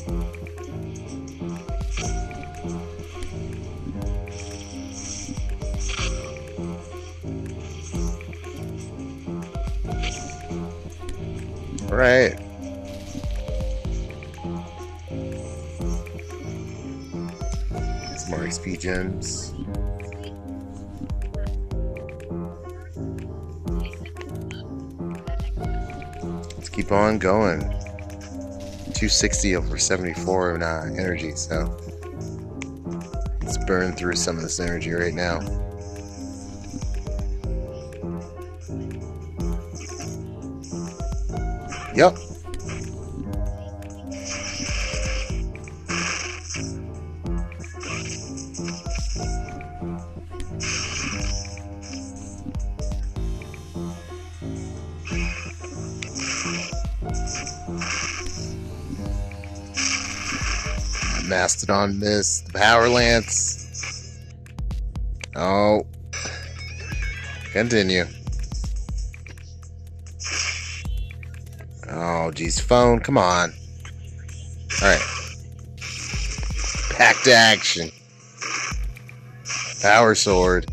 Right. Some more XP gems. Let's keep on going. 260 over 74 in energy, so let's burn through some of this energy right now. Yep. Mastodon missed. The power lance. Oh. Continue. Oh, geez, phone, come on. Alright. Back to action. Power sword.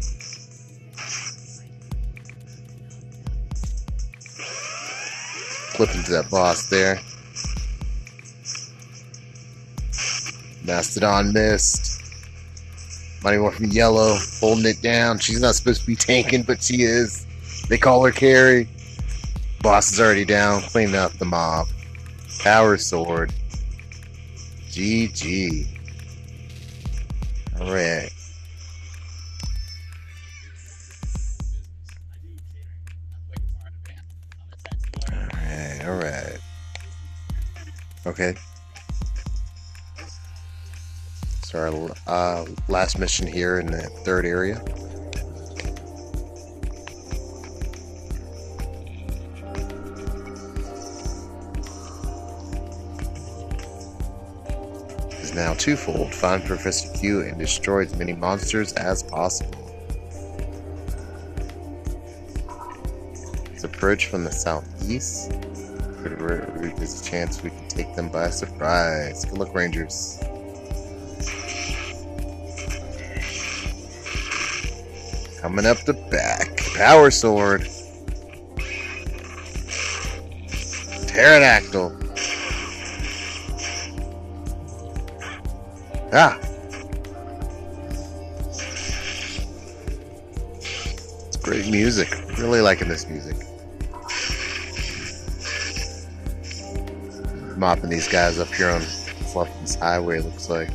Flip into that boss there. Mastodon missed. Mighty Morphin Yellow holding it down. She's not supposed to be tanking, but she is. They call her carry. Boss is already down, cleaning up the mob. Power sword. GG. Alright. Alright. Okay. So our last mission here in the third area. Now twofold. Find Professor Q and destroy as many monsters as possible. It's a bridge from the southeast. There's a chance we can take them by surprise. Good luck, Rangers. Coming up the back. Power sword. Pterodactyl. Ah! It's great music. Really liking this music. Mopping these guys up here on Fluffy's highway, looks like.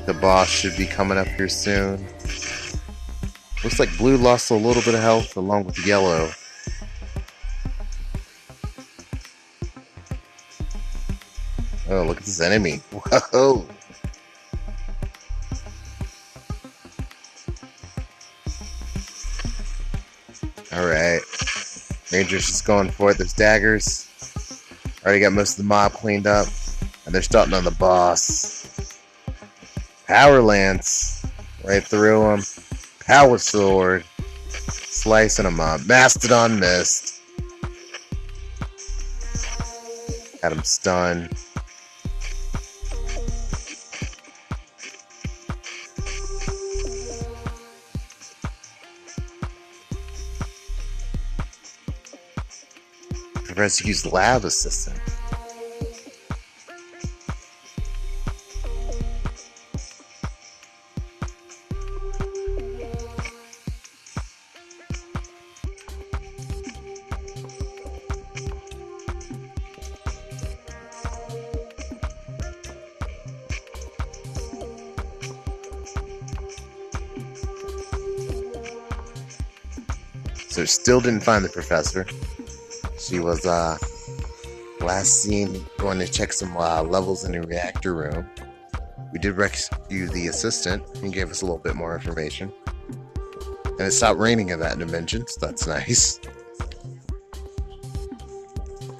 The boss should be coming up here soon. Looks like blue lost a little bit of health along with yellow. Oh, look at this enemy. Whoa! Alright. Rangers just going for it. There's daggers. Already got most of the mob cleaned up. And they're starting on the boss. Power Lance. Right through him. Power Sword. Slicing him up. Mastodon missed. Got him stunned. Press use Lab Assistant. So still didn't find the professor. She was last seen going to check some levels in the reactor room. We did rescue the assistant. He gave us a little bit more information. And it stopped raining in that dimension, so that's nice.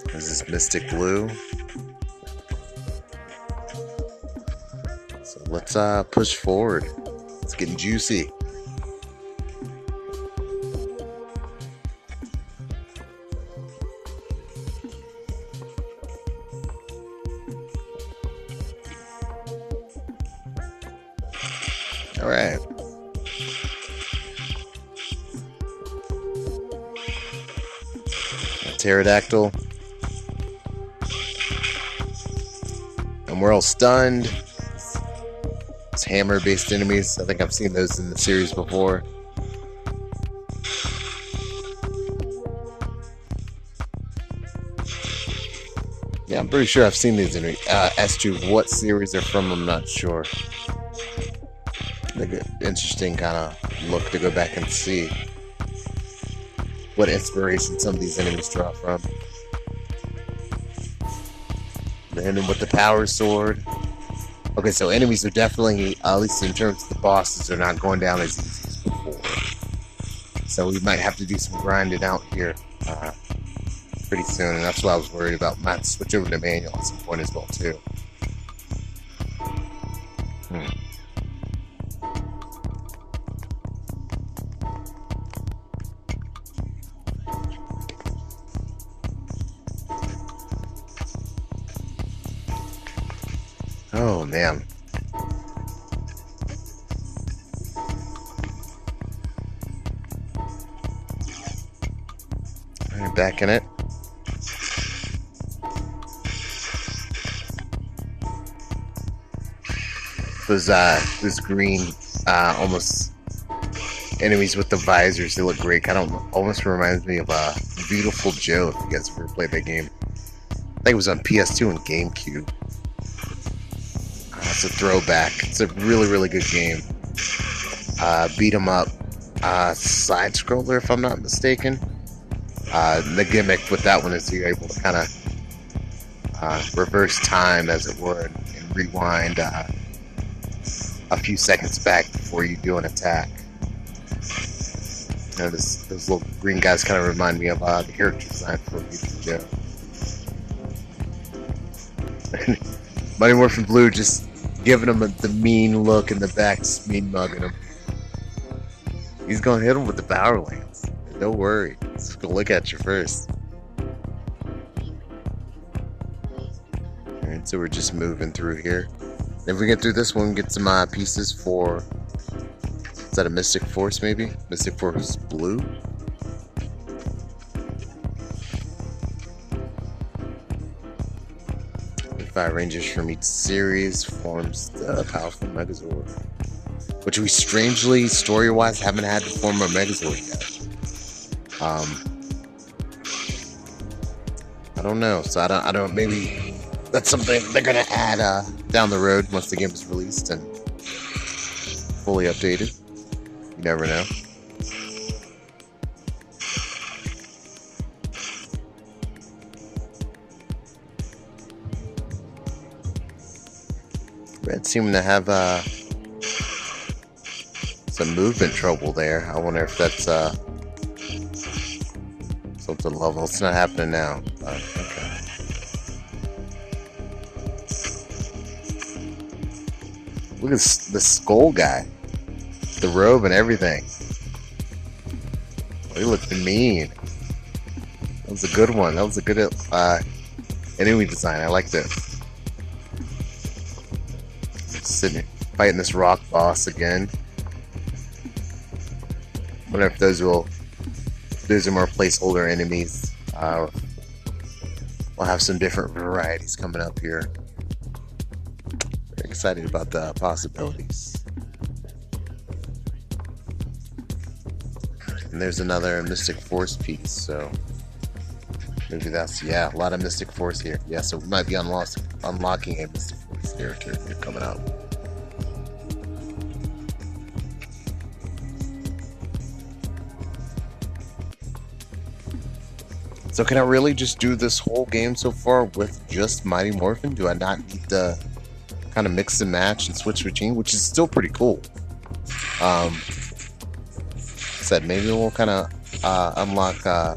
There's this Mystic Blue. So let's push forward. It's getting juicy. All right. Pterodactyl. And we're all stunned. It's hammer-based enemies. I think I've seen those in the series before. Yeah, I'm pretty sure I've seen these enemies. As to what series they're from, I'm not sure. Like an interesting kind of look to go back and see what inspiration some of these enemies draw from. And then with the power sword. Okay, so enemies are definitely, at least in terms of the bosses, are not going down as easy as before. So we might have to do some grinding out here pretty soon, and that's why I was worried about. Might switch over to manual at some point as well too. Oh man. Alright, back in it. Those green almost enemies with the visors, they look great. Kind of almost reminds me of Beautiful Joe, if you guys ever played that game. I think it was on PS2 and GameCube. It's a throwback. It's a really, really good game. Beat 'em up. Side scroller, if I'm not mistaken. The gimmick with that one is you're able to kind of reverse time, as it were, and rewind a few seconds back before you do an attack. You know, those little green guys kind of remind me of the character design for Beautiful Joe. Mighty Morphin Blue just giving him the mean look in the back, just mean mugging him. He's gonna hit him with the power lance. Don't worry. Let's go look at you first. Alright, so we're just moving through here. If we get through this one, get some pieces for... Is that a Mystic Force, maybe? Mystic Force Blue? Five Rangers from each series forms the powerful Megazord, which we strangely, story-wise, haven't had to form a Megazord yet. I don't know. So I don't. Maybe that's something they're gonna add down the road once the game is released and fully updated. You never know. Red seeming to have some movement trouble there. I wonder if that's something for the level. It's not happening now. Okay. Look at the skull guy. The robe and everything. He looked mean. That was a good one. That was a good enemy design. I liked it. Sitting fighting this rock boss again. Wonder if those are more placeholder enemies. We'll have some different varieties coming up here. Very excited about the possibilities. And there's another Mystic Force piece, so maybe that's, yeah, a lot of Mystic Force here. Yeah, so we might be unlocking a Mystic Force character here coming up. So can I really just do this whole game so far with just Mighty Morphin? Do I not need to kind of mix and match and switch between, which is still pretty cool. Said maybe we'll kind of unlock a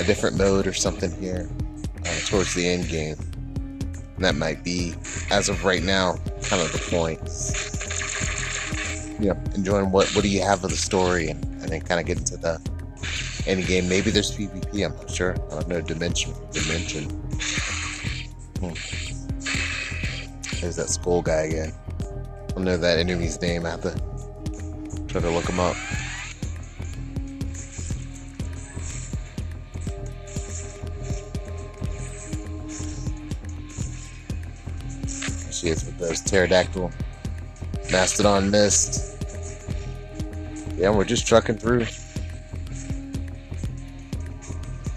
different mode or something here towards the end game. And that might be, as of right now, kind of the point. You know, enjoying what do you have of the story, and then kind of get into the end game. Maybe there's PvP, I'm not sure. I don't know. Dimension. There's that skull guy again. I don't know that enemy's name. I have to try to look him up. She is with those pterodactyl mastodon mist. Yeah, we're just trucking through.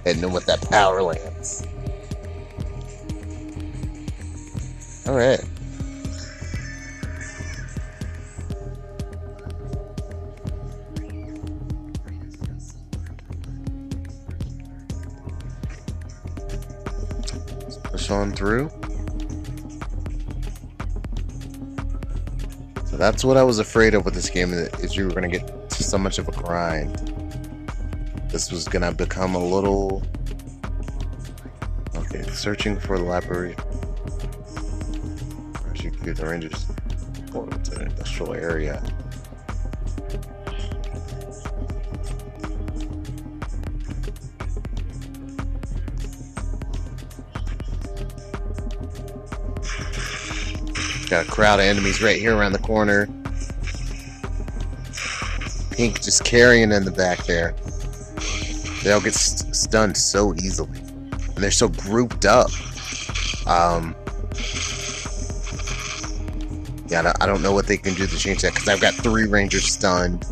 Heading in with that power lance. Alright. Let's push on through. So that's what I was afraid of with this game, is you were going to get to so much of a grind. This was going to become a little... Okay, searching for the library. Rushing through the rangers. Going into an industrial area. Got a crowd of enemies right here around the corner. Pink just carrying in the back there. They all get stunned so easily. And they're so grouped up. Yeah, I don't know what they can do to change that, because I've got 3 rangers stunned.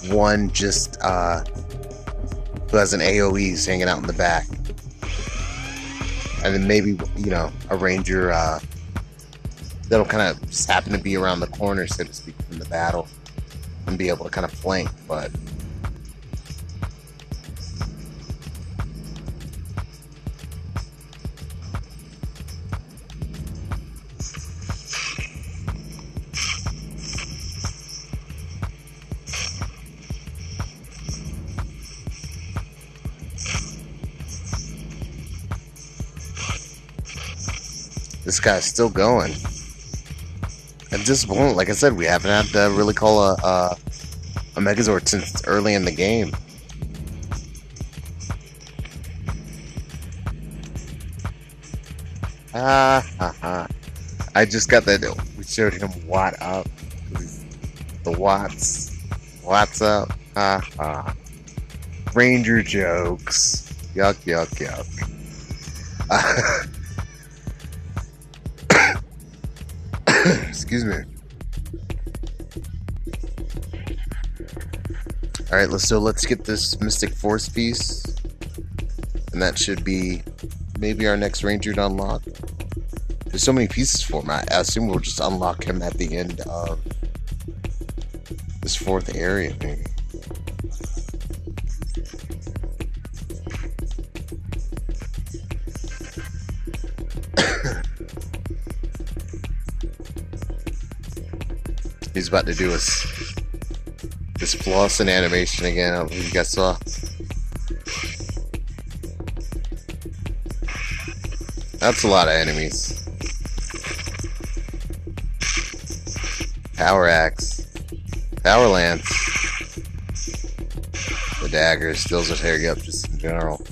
One just who has an AoE hanging out in the back. And then maybe, you know, a ranger that'll kind of just happen to be around the corner, so to speak, from the battle, and be able to kind of flank. But this guy's still going. At this point, like I said, we haven't had to really call a Megazord since early in the game. I just got that. We showed him Watt up. The Watts. Watts up. Ranger jokes. Yuck, yuck, yuck. Excuse me. Alright, let's get this Mystic Force piece. And that should be maybe our next ranger to unlock. There's so many pieces for him. I assume we'll just unlock him at the end of this 4th area, maybe. He's about to do this flossing animation again. I don't know if you guys saw. That's a lot of enemies. Power axe. Power lance. The dagger still just tear you up just in general.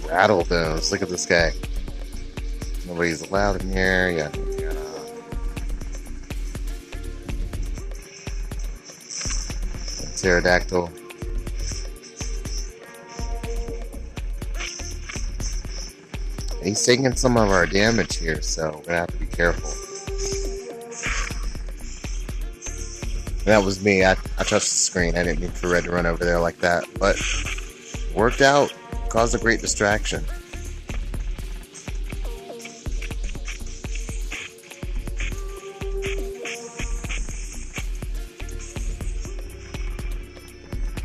Rattle those. Look at this guy. Nobody's allowed in here. Yeah. Pterodactyl. He's taking some of our damage here, so we're gonna have to be careful. That was me. I touched the screen. I didn't mean for Red to run over there like that, but worked out. Caused a great distraction.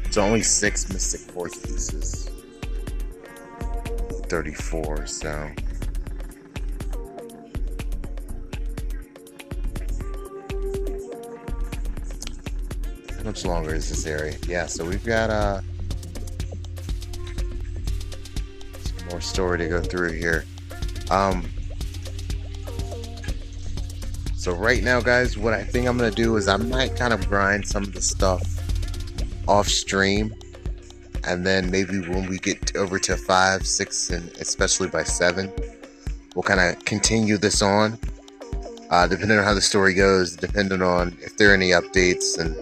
It's only 6 Mystic Force pieces. 34, so. How much longer is this area? Yeah, so we've got some more story to go through here. So right now, guys, what I think I'm gonna do is I might kind of grind some of the stuff off stream, and then maybe when we get over to 5, 6, and especially by 7, we'll kind of continue this on, depending on how the story goes, depending on if there are any updates and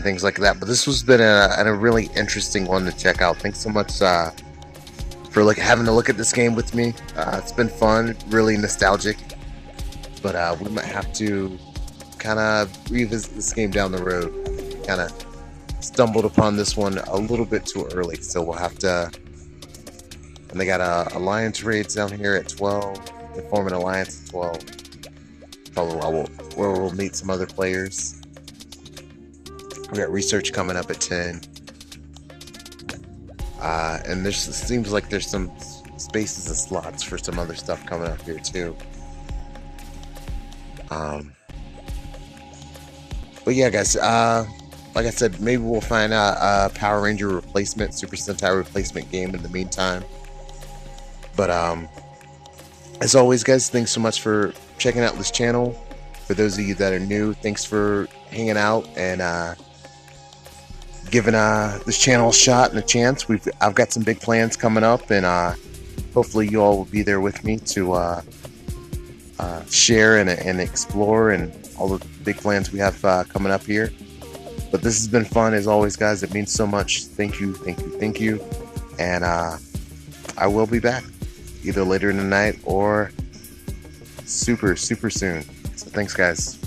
things like that. But this has been a really interesting one to check out. Thanks so much for having to look at this game with me. It's been fun, really nostalgic, but we might have to kind of revisit this game down the road. Kind of stumbled upon this one a little bit too early, so we'll have to. And they got alliance raids down here at 12. They form an alliance at 12. Probably where we'll meet some other players. We got research coming up at 10. And there's seems like there's some spaces and slots for some other stuff coming up here too. But yeah, guys. Like I said, maybe we'll find a Power Ranger replacement, Super Sentai replacement game in the meantime. But as always, guys, thanks so much for checking out this channel. For those of you that are new, thanks for hanging out and giving this channel a shot and a chance. I've got some big plans coming up, and hopefully you all will be there with me to share and explore and all the big plans we have coming up here. But this has been fun as always, guys. It means so much. Thank you, thank you, thank you. And I will be back either later in the night or super soon. So thanks, guys.